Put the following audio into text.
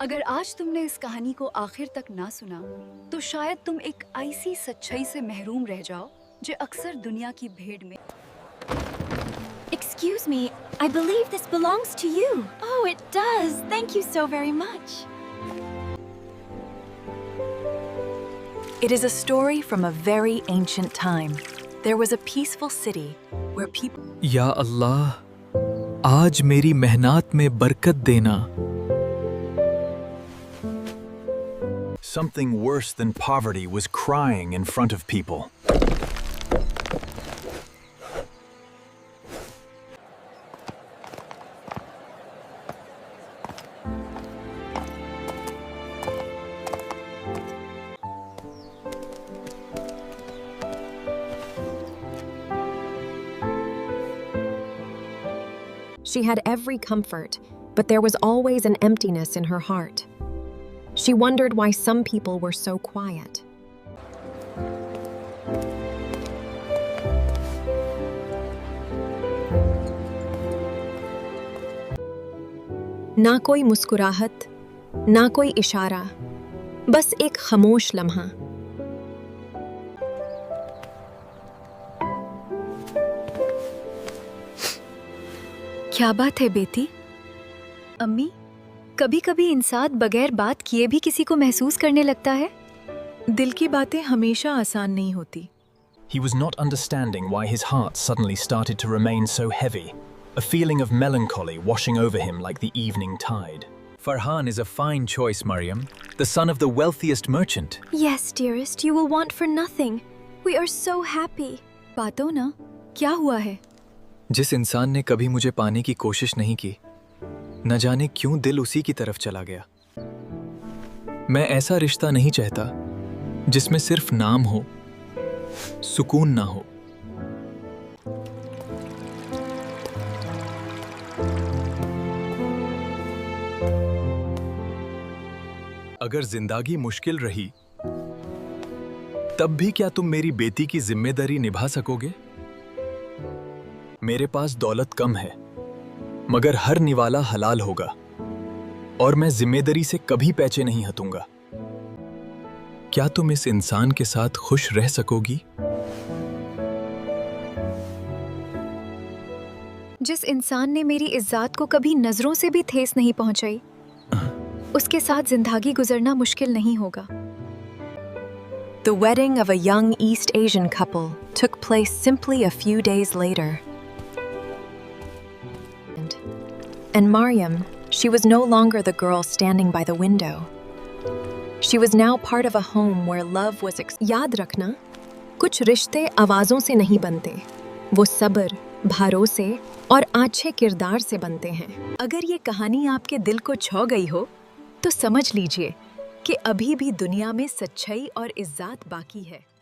अगर आज तुमने इस कहानी को आखिर तक ना सुना, तो शायद तुम एक ऐसी सच्चाई से महरूम रह जाओ जो अक्सर दुनिया की भीड़ में। Excuse me, I believe this belongs to you. Oh, it does. Thank you so very much. It is a story from a very ancient time. There was a peaceful city where people. या अल्लाह, आज मेरी मेहनत में बरकत देना। Something worse than poverty was crying in front of people. She had every comfort, but there was always an emptiness in her heart. She wondered why some people were so quiet. ना कोई मुस्कुराहट, ना कोई इशारा, बस एक खामोश लम्हा। क्या बात है बेटी? अम्मी, कभी-कभी इंसान बगैर बात किए भी किसी को महसूस करने लगता है। दिल की बातें हमेशा आसान नहीं होती। He was not understanding why his heart suddenly started to remain so heavy, a feeling of melancholy washing over him like the evening tide. Farhan is a fine choice, Mariam, the son of the wealthiest merchant. Yes, dearest, you will want for nothing. We are so happy. बातों ना, क्या हुआ है? जिस इंसान ने कभी मुझे पाने की कोशिश नहीं की, न जाने क्यों दिल उसी की तरफ चला गया। मैं ऐसा रिश्ता नहीं चाहता जिसमें सिर्फ नाम हो, सुकून ना हो। अगर जिंदगी मुश्किल रही, तब भी क्या तुम मेरी बेटी की जिम्मेदारी निभा सकोगे? मेरे पास दौलत कम है, मगर हर निवाला हलाल होगा, और मैं जिम्मेदारी से कभी पैचे नहीं हटूंगा। क्या तुम इस इंसान के साथ खुश रह सकोगी? जिस इंसान ने मेरी इज्जत को कभी नजरों से भी ठेस नहीं पहुंचाई, उसके साथ जिंदगी गुजरना मुश्किल नहीं होगा। The wedding of a young East Asian couple took place simply a few days later. And Mariam, she was no longer the girl standing by the window. She was now part of a home where love was याद रखना, कुछ रिश्ते आवाज़ों से नहीं बनते, वो सब्र, भरोसे और अच्छे किरदार से बनते हैं। अगर ये कहानी आपके दिल को छू गई हो, तो समझ लीजिए कि अभी भी दुनिया में सच्चाई और इज्जत बाकी है।